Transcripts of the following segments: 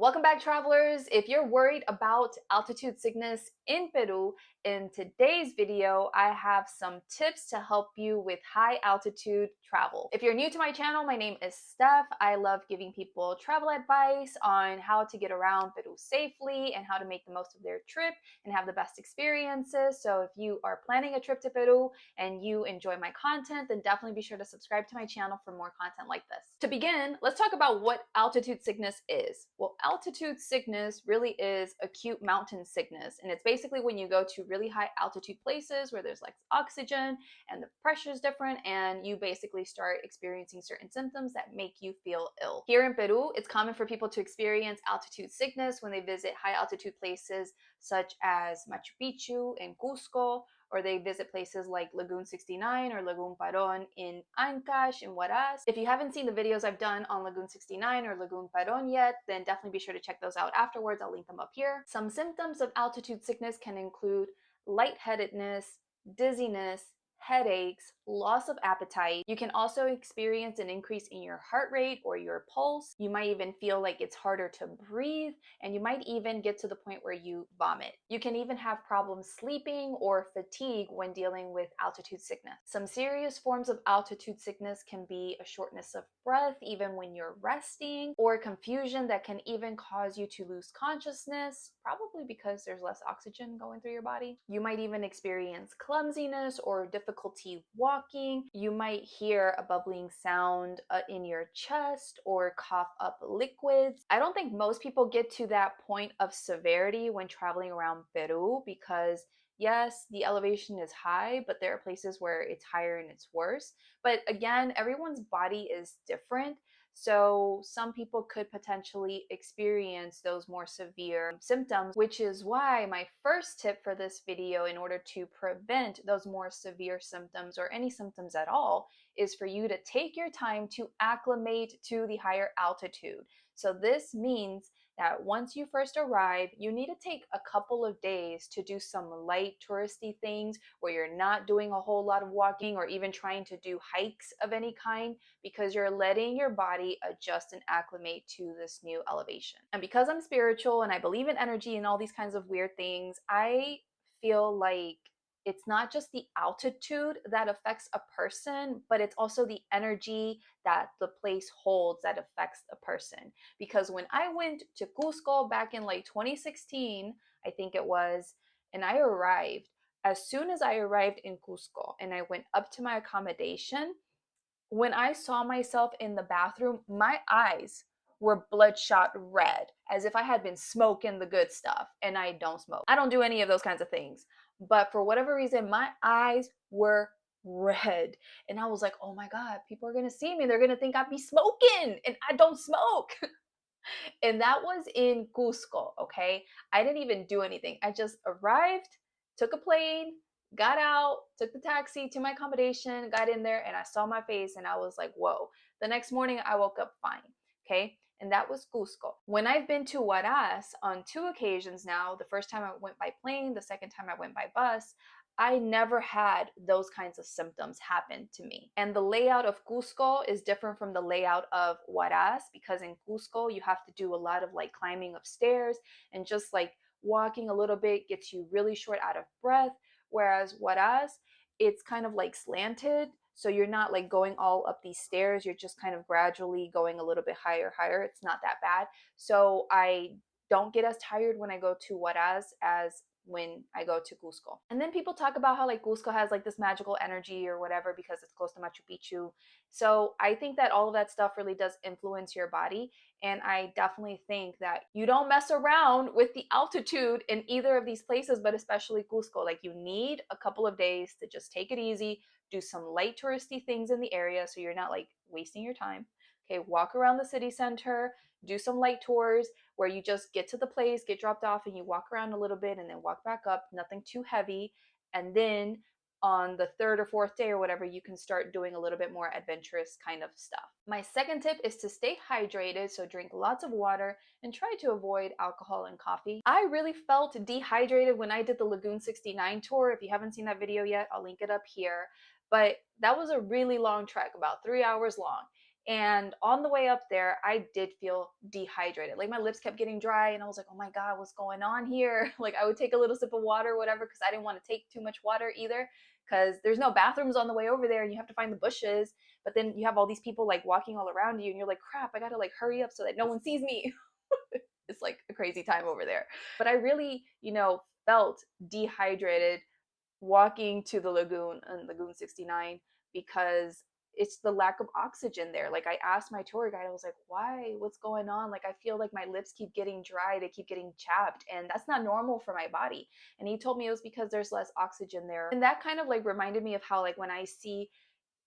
Welcome back, travelers. If you're worried about altitude sickness in Peru, in today's video, I have some tips to help you with high altitude travel. If you're new to my channel, my name is Steph. I love giving people travel advice on how to get around Peru safely and how to make the most of their trip and have the best experiences. So if you are planning a trip to Peru and you enjoy my content, then definitely be sure to subscribe to my channel for more content like this. To begin, let's talk about what altitude sickness is. Well, altitude sickness really is acute mountain sickness, and it's basically when you go to really high altitude places where there's like oxygen and the pressure is different, and you basically start experiencing certain symptoms that make you feel ill. Here in Peru, it's common for people to experience altitude sickness when they visit high altitude places such as Machu Picchu and Cusco, or they visit places like Laguna 69 or Laguna Paron in Ancash and Huaraz. If you haven't seen the videos I've done on Laguna 69 or Laguna Paron yet, then definitely be sure to check those out afterwards. I'll link them up here. Some symptoms of altitude sickness can include lightheadedness, dizziness, headaches, loss of appetite. You can also experience an increase in your heart rate or your pulse. You might even feel like it's harder to breathe, and you might even get to the point where you vomit. You can even have problems sleeping or fatigue when dealing with altitude sickness. Some serious forms of altitude sickness can be a shortness of breath even when you're resting, or confusion that can even cause you to lose consciousness, probably because there's less oxygen going through your body. You might even experience clumsiness or difficulty walking. You might hear a bubbling sound in your chest or cough up liquids. I don't think most people get to that point of severity when traveling around Peru because yes, the elevation is high, but there are places where it's higher and it's worse. But again, everyone's body is different. So some people could potentially experience those more severe symptoms, which is why my first tip for this video in order to prevent those more severe symptoms or any symptoms at all is for you to take your time to acclimate to the higher altitude. So this means that once you first arrive, you need to take a couple of days to do some light touristy things where you're not doing a whole lot of walking or even trying to do hikes of any kind, because you're letting your body adjust and acclimate to this new elevation. And because I'm spiritual and I believe in energy and all these kinds of weird things, I feel like it's not just the altitude that affects a person, but it's also the energy that the place holds that affects a person. Because when I went to Cusco back in like 2016, I think it was, and I arrived, as soon as I arrived in Cusco and I went up to my accommodation, when I saw myself in the bathroom, my eyes were bloodshot red, as if I had been smoking the good stuff, and I don't smoke. I don't do any of those kinds of things. But for whatever reason, my eyes were red. And I was like, oh my God, people are gonna see me. They're gonna think I be smoking, and I don't smoke. And that was in Cusco, okay? I didn't even do anything. I just arrived, took a plane, got out, took the taxi to my accommodation, got in there, and I saw my face and I was like, whoa. The next morning I woke up fine, okay? And that was Cusco. When I've been to Huaraz on 2 occasions now, the first time I went by plane, the second time I went by bus, I never had those kinds of symptoms happen to me. And the layout of Cusco is different from the layout of Huaraz, because in Cusco, you have to do a lot of like climbing of stairs, and just like walking a little bit gets you really short out of breath. Whereas Huaraz, it's kind of like slanted. So you're not like going all up these stairs. You're just kind of gradually going a little bit higher. It's not that bad. So I don't get as tired when I go to Huaraz as when I go to Cusco. And then people talk about how like Cusco has like this magical energy or whatever because it's close to Machu Picchu. So I think that all of that stuff really does influence your body. And I definitely think that you don't mess around with the altitude in either of these places, but especially Cusco. Like you need a couple of days to just take it easy, do some light touristy things in the area so you're not like wasting your time. Okay, walk around the city center, do some light tours where you just get to the place, get dropped off, and you walk around a little bit and then walk back up, nothing too heavy. And then on the 3rd or 4th day or whatever, you can start doing a little bit more adventurous kind of stuff. My second tip is to stay hydrated, so drink lots of water and try to avoid alcohol and coffee. I really felt dehydrated when I did the Lagoon 69 tour. If you haven't seen that video yet, I'll link it up here. But that was a really long trek, about 3 hours long. And on the way up there, I did feel dehydrated. Like my lips kept getting dry, and I was like, oh my God, what's going on here? Like I would take a little sip of water or whatever, because I didn't want to take too much water either, because there's no bathrooms on the way over there and you have to find the bushes. But then you have all these people like walking all around you, and you're like, crap, I gotta like hurry up so that no one sees me. It's like a crazy time over there. But I really, felt dehydrated walking to the lagoon and Lagoon 69, because it's the lack of oxygen there. Like I asked my tour guide, I was like, why? What's going on? Like I feel like my lips keep getting dry, they keep getting chapped, and that's not normal for my body. And he told me it was because there's less oxygen there. And that kind of like reminded me of how like when I see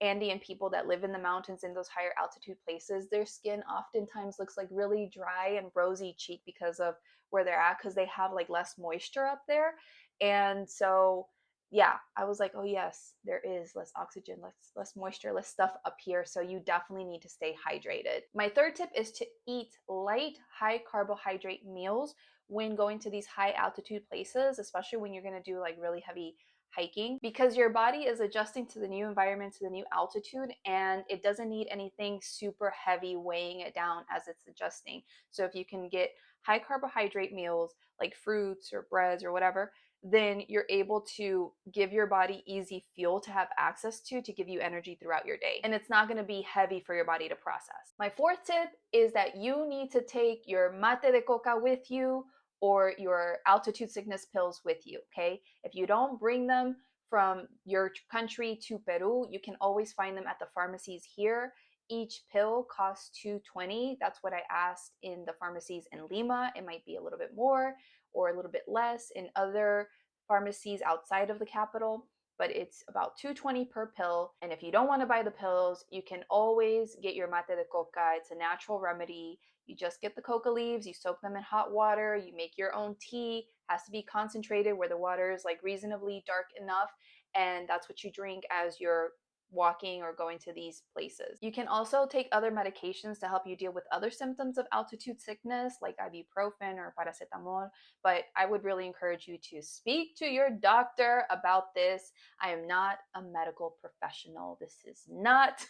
Andean people that live in the mountains in those higher altitude places, their skin oftentimes looks like really dry and rosy cheek because of where they're at, because they have like less moisture up there. And so yeah, I was like, oh yes, there is less oxygen, less moisture, less stuff up here. So you definitely need to stay hydrated. My third tip is to eat light, high carbohydrate meals when going to these high altitude places, especially when you're going to do like really heavy hiking, because your body is adjusting to the new environment, to the new altitude, and it doesn't need anything super heavy weighing it down as it's adjusting. So if you can get high carbohydrate meals like fruits or breads or whatever, then you're able to give your body easy fuel to have access to give you energy throughout your day. And it's not going to be heavy for your body to process. My fourth tip is that you need to take your mate de coca with you, or your altitude sickness pills with you, okay? If you don't bring them from your country to Peru, you can always find them at the pharmacies here. Each pill costs $2.20. That's what I asked in the pharmacies in Lima. It might be a little bit more or a little bit less in other pharmacies outside of the capital, but it's about $2.20 per pill. And if you don't want to buy the pills, you can always get your mate de coca. It's a natural remedy. You just get the coca leaves, you soak them in hot water, you make your own tea. Has to be concentrated where the water is like reasonably dark enough, and that's what you drink as you're walking or going to these places. You can also take other medications to help you deal with other symptoms of altitude sickness like ibuprofen or paracetamol, but I would really encourage you to speak to your doctor about this. I am not a medical professional. This is not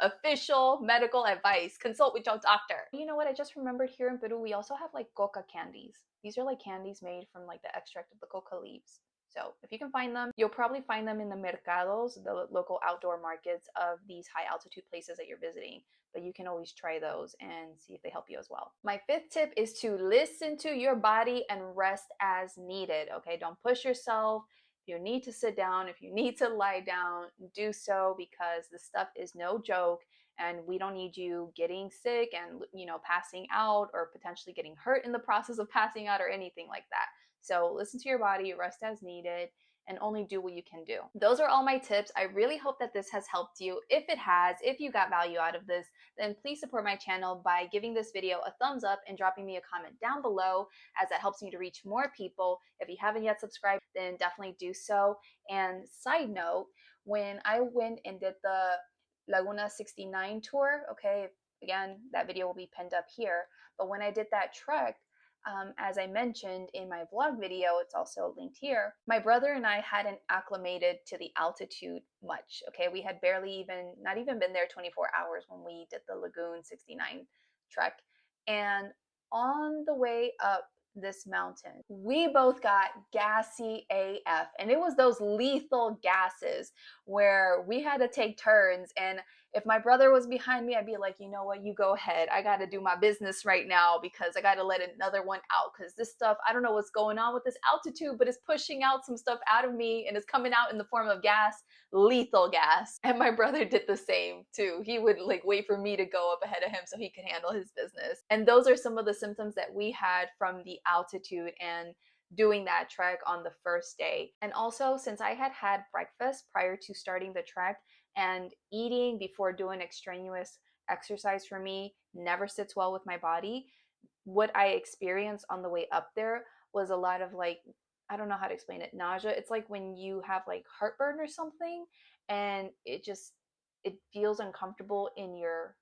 official medical advice. Consult with your doctor. You know what? I just remembered, here in Peru, we also have like coca candies. These are like candies made from like the extract of the coca leaves. So if you can find them, you'll probably find them in the mercados, the local outdoor markets of these high altitude places that you're visiting. But you can always try those and see if they help you as well. My fifth tip is to listen to your body and rest as needed. Okay, don't push yourself. If you need to sit down, if you need to lie down, do so, because this stuff is no joke, and we don't need you getting sick and passing out, or potentially getting hurt in the process of passing out or anything like that. So listen to your body, rest as needed, and only do what you can do. Those are all my tips. I really hope that this has helped you. If it has, if you got value out of this, then please support my channel by giving this video a thumbs up and dropping me a comment down below, as that helps me to reach more people. If you haven't yet subscribed, then definitely do so. And side note, when I went and did the Laguna 69 tour, okay, again, that video will be pinned up here, but when I did that trek, as I mentioned in my vlog video, it's also linked here, my brother and I hadn't acclimated to the altitude much, okay? We had not even been there 24 hours when we did the Lagoon 69 trek. And on the way up this mountain, we both got gassy AF, and it was those lethal gases where we had to take turns. And if my brother was behind me, I'd be like, you know what, you go ahead. I got to do my business right now, because I got to let another one out, because this stuff, I don't know what's going on with this altitude, but it's pushing out some stuff out of me, and it's coming out in the form of gas, lethal gas. And my brother did the same too. He would like wait for me to go up ahead of him so he could handle his business. And those are some of the symptoms that we had from the altitude and doing that trek on the first day. And also, since I had had breakfast prior to starting the trek, and eating before doing extraneous exercise for me never sits well with my body, what I experienced on the way up there was a lot of like, I don't know how to explain it, nausea. It's like when you have like heartburn or something, and it feels uncomfortable in your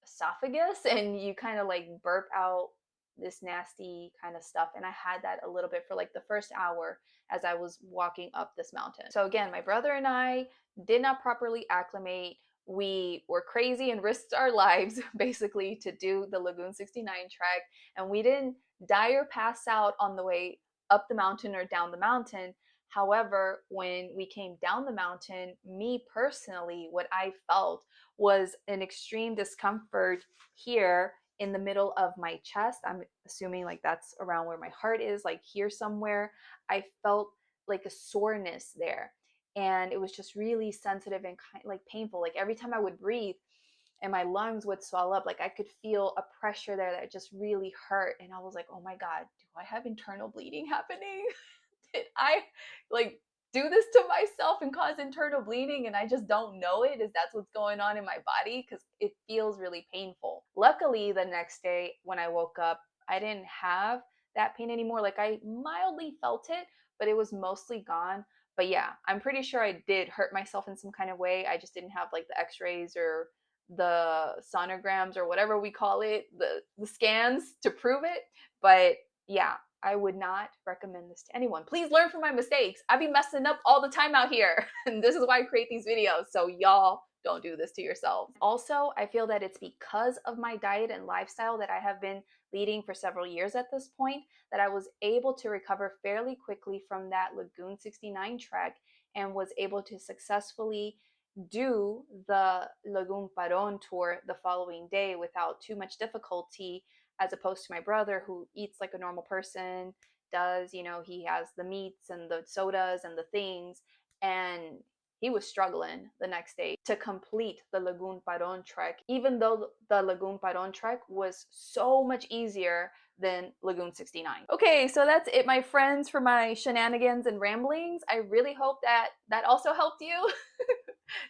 esophagus, and you kind of like burp out this nasty kind of stuff. And I had that a little bit for like the first hour as I was walking up this mountain. So again, my brother and I did not properly acclimate. we were crazy and risked our lives basically to do the Lagoon 69 trek, and we didn't die or pass out on the way up the mountain or down the mountain. However, when we came down the mountain, me personally, what I felt was an extreme discomfort here in the middle of my chest. I'm assuming like that's around where my heart is, like here somewhere. I felt like a soreness there, and it was just really sensitive and like painful. Like every time I would breathe and my lungs would swell up, like I could feel a pressure there that just really hurt. And I was like, oh my God, do I have internal bleeding happening? Did I like do this to myself and cause internal bleeding and I just don't know it? Is that's what's going on in my body? Because it feels really painful. Luckily, the next day when I woke up, I didn't have that pain anymore. Like I mildly felt it, but it was mostly gone. But yeah, I'm pretty sure I did hurt myself in some kind of way. I just didn't have like the x-rays or the sonograms or whatever we call it, the scans to prove it. But yeah, I would not recommend this to anyone. Please learn from my mistakes. I be messing up all the time out here. And this is why I create these videos. So y'all don't do this to yourselves. Also, I feel that it's because of my diet and lifestyle that I have been leading for several years at this point that I was able to recover fairly quickly from that Lagoon 69 trek and was able to successfully do the Lagoon Paron tour the following day without too much difficulty, as opposed to my brother who eats like a normal person does. You know, he has the meats and the sodas and the things, and he was struggling the next day to complete the Lagoon Paron trek, even though the Lagoon Paron trek was so much easier than Lagoon 69. Okay, so that's it, my friends, for my shenanigans and ramblings. I really hope that that also helped you.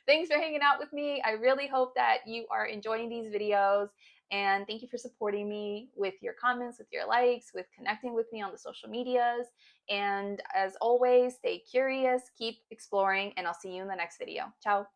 Thanks for hanging out with me. I really hope that you are enjoying these videos, and thank you for supporting me with your comments, with your likes, with connecting with me on the social medias. And as always, stay curious, keep exploring, and I'll see you in the next video. Ciao.